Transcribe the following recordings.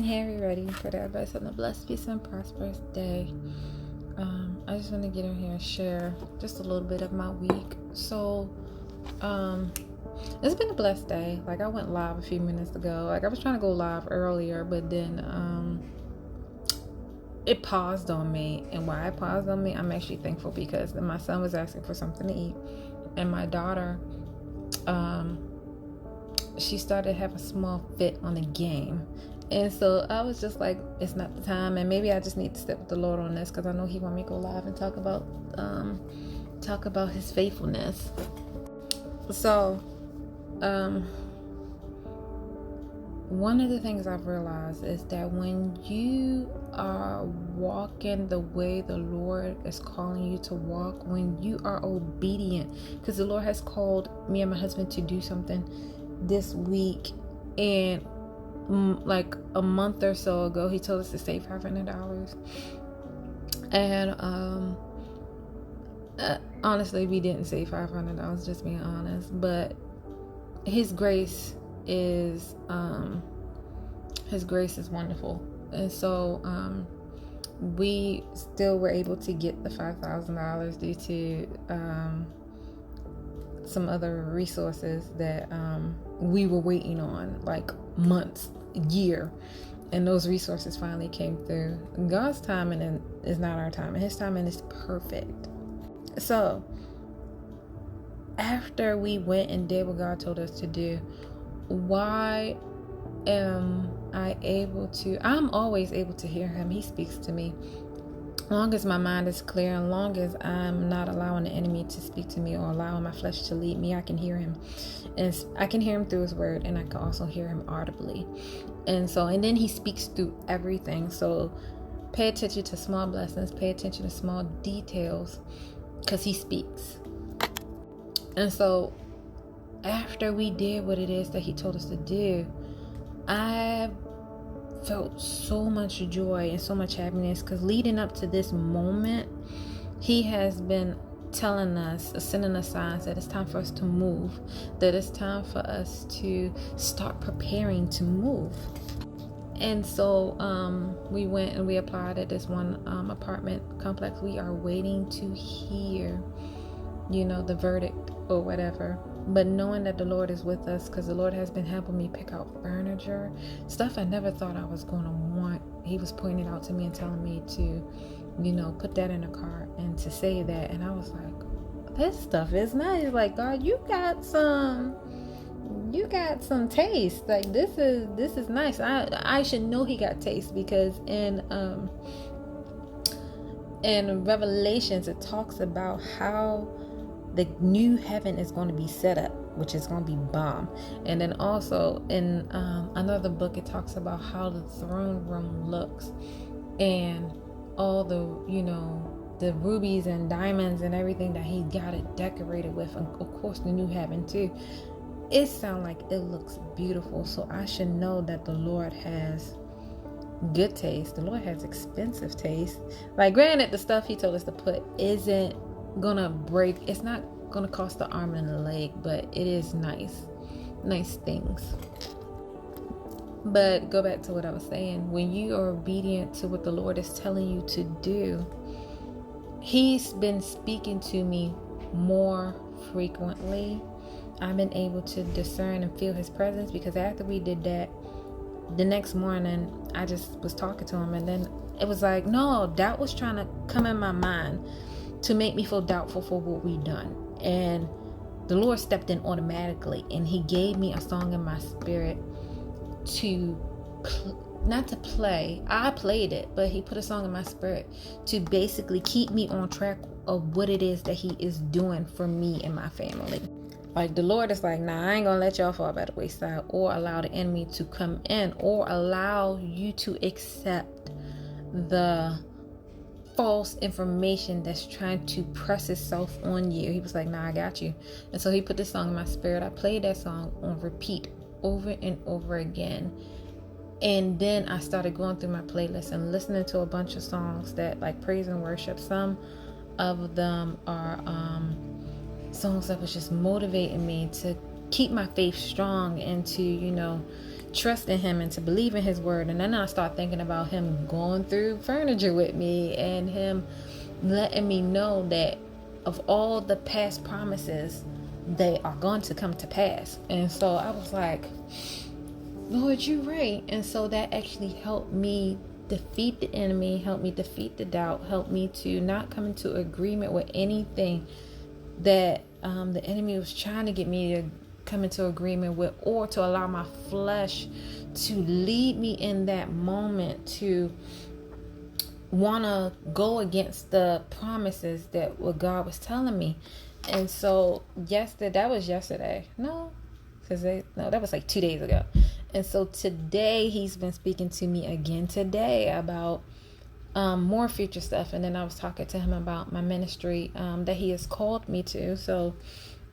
Hey everybody, for that everybody's having a blessed, peace, and prosperous day. I just want to get in here and share just a little bit of my week. So, it's been a blessed day. Like, I went live a few minutes ago. Like, I was trying to go live earlier, but then it paused on me. And why it paused on me, I'm actually thankful because my son was asking for something to eat, and my daughter, she started to have a small fit on the game. And so I was just like, it's not the time, and maybe I just need to step with the Lord on this because I know He want me to go live and talk about His faithfulness. So, one of the things I've realized is that when you are walking the way the Lord is calling you to walk, when you are obedient, because the Lord has called me and my husband to do something this week, and like a month or so ago, He told us to save $500, and honestly, we didn't save $500, just being honest. But His grace is wonderful, and so we still were able to get the $5,000 due to some other resources that we were waiting on, like months, year, and those resources finally came through. God's timing is not our timing. His timing is perfect. So after we went and did what God told us to do, why am I able to? I'm always able to hear Him. He speaks to me. As long as my mind is clear, and long as I'm not allowing the enemy to speak to me or allowing my flesh to lead me, I can hear Him. And I can hear Him through His word, and I can also hear Him audibly. And then He speaks through everything. So pay attention to small blessings, pay attention to small details, because He speaks. And so after we did what it is that He told us to do, I felt so much joy and so much happiness, because leading up to this moment, He has been telling us, sending us signs that it's time for us to move, that it's time for us to start preparing to move. And so we went and we applied at this one apartment complex. We are waiting to hear, the verdict or whatever. But knowing that the Lord is with us, because the Lord has been helping me pick out furniture, stuff I never thought I was going to want. He was pointing it out to me and telling me to, put that in a cart and to say that. And I was like, this stuff is nice. Like, God, you got some taste. Like, this is nice. I should know He got taste, because in Revelations it talks about how the new heaven is going to be set up, which is going to be bomb. And then also in another book, it talks about how the throne room looks, and all the rubies and diamonds and everything that He got it decorated with, and of course the new heaven too. It sounds like it looks beautiful. So I should know that the Lord has good taste. The Lord has expensive taste. Like, granted, the stuff He told us to put isn't gonna break. It's not gonna cost the arm and the leg, but it is nice things. But go back to what I was saying. When you are obedient to what the Lord is telling you to do, He's been speaking to me more frequently. I've been able to discern and feel His presence, because after we did that, the next morning I just was talking to Him, and then it was like, no, doubt was trying to come in my mind to make me feel doubtful for what we done. And the Lord stepped in automatically, and He gave me a song in my spirit to not to play. I played it, but He put a song in my spirit to basically keep me on track of what it is that He is doing for me and my family. Like, the Lord is like, nah, I ain't gonna let y'all fall by the wayside, or allow the enemy to come in, or allow you to accept the false information that's trying to press itself on you. He was like, nah, I got you. And so He put this song in my spirit. I played that song on repeat over and over again. And then I started going through my playlist and listening to a bunch of songs that, like, praise and worship. Some of them are songs that was just motivating me to keep my faith strong and to, trust in him and to believe in his word. And then I start thinking about him going through furniture with me and him letting me know that of all the past promises, they are going to come to pass. And so I was like, Lord, you're right. And so that actually helped me defeat the enemy, helped me defeat the doubt, helped me to not come into agreement with anything that the enemy was trying to get me to come into agreement with, or to allow my flesh to lead me in that moment to want to go against the promises that what God was telling me. And so that was yesterday. No, that was like 2 days ago. And so today he's been speaking to me again today about more future stuff. And then I was talking to him about my ministry that he has called me to. So,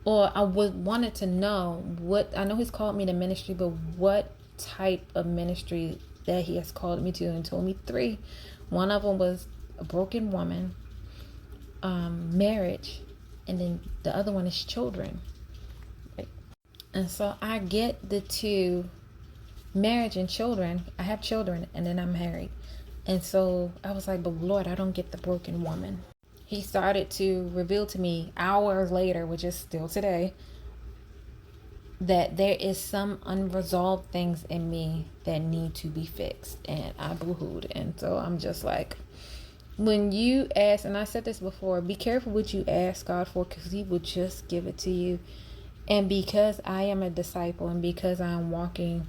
or I wanted to know what, I know he's called me to ministry, but what type of ministry that he has called me to, and told me 3. One of them was a broken woman, marriage, and then the other one is children. Right? And so I get the 2, marriage and children. I have children, and then I'm married. And so I was like, but Lord, I don't get the broken woman. He started to reveal to me hours later, which is still today, that there is some unresolved things in me that need to be fixed. And I boohooed. And so I'm just like, when you ask, and I said this before, be careful what you ask God for, because he will just give it to you. And because I am a disciple, and because I'm walking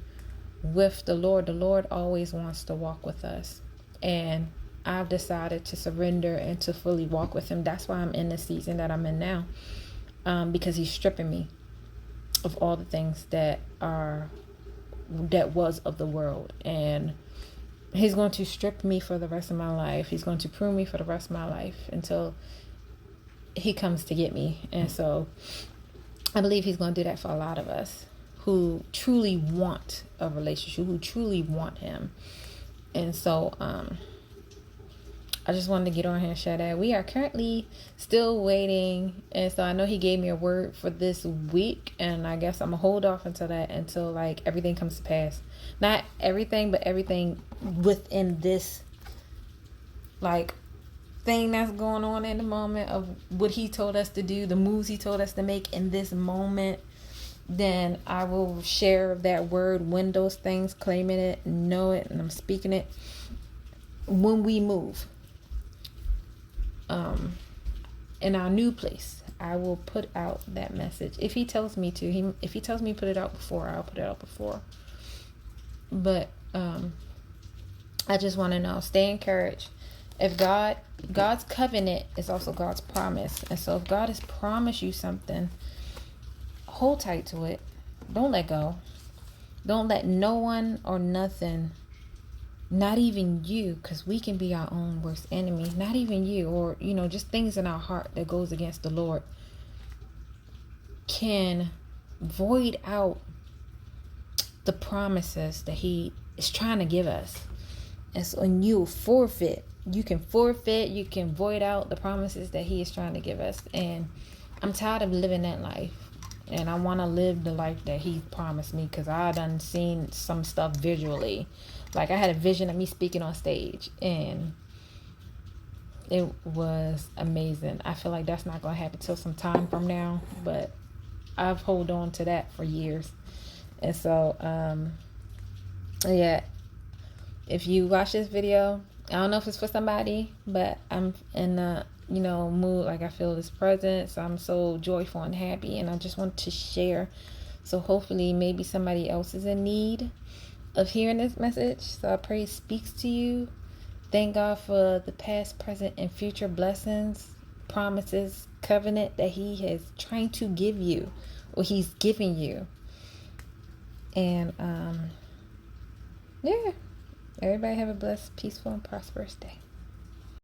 with the Lord always wants to walk with us. And I've decided to surrender and to fully walk with him. That's why I'm in the season that I'm in now, because he's stripping me of all the things that was of the world. And he's going to strip me for the rest of my life. He's going to prune me for the rest of my life until he comes to get me. And so I believe he's going to do that for a lot of us who truly want a relationship, who truly want him. And so I just wanted to get on here and share that. We are currently still waiting. And so I know he gave me a word for this week. And I guess I'm going to hold off until like everything comes to pass. Not everything, but everything within this like thing that's going on in the moment of what he told us to do, the moves he told us to make in this moment. Then I will share that word when those things, claiming it, know it, and I'm speaking it when we move. In our new place, I will put out that message. If he tells me to, if he tells me to put it out before, I'll put it out before. But I just want to know, stay encouraged. If God's covenant is also God's promise. And so if God has promised you something, hold tight to it. Don't let go. Don't let no one or nothing, not even you, because we can be our own worst enemy, not even you, or just things in our heart that goes against the Lord, can void out the promises that he is trying to give us. And so, and you can void out the promises that he is trying to give us. And I'm tired of living that life. And I want to live the life that he promised me, because I done seen some stuff visually. Like I had a vision of me speaking on stage, and it was amazing. I feel like that's not going to happen till some time from now, but I've held on to that for years. And so, yeah, if you watch this video, I don't know if it's for somebody, but I'm in a mood, like I feel his presence. I'm so joyful and happy, and I just want to share. So hopefully maybe somebody else is in need of hearing this message. So I pray it speaks to you. Thank God for the past, present, and future blessings, promises, covenant that he has trying to give you, or he's giving you. And yeah, everybody have a blessed, peaceful, and prosperous day.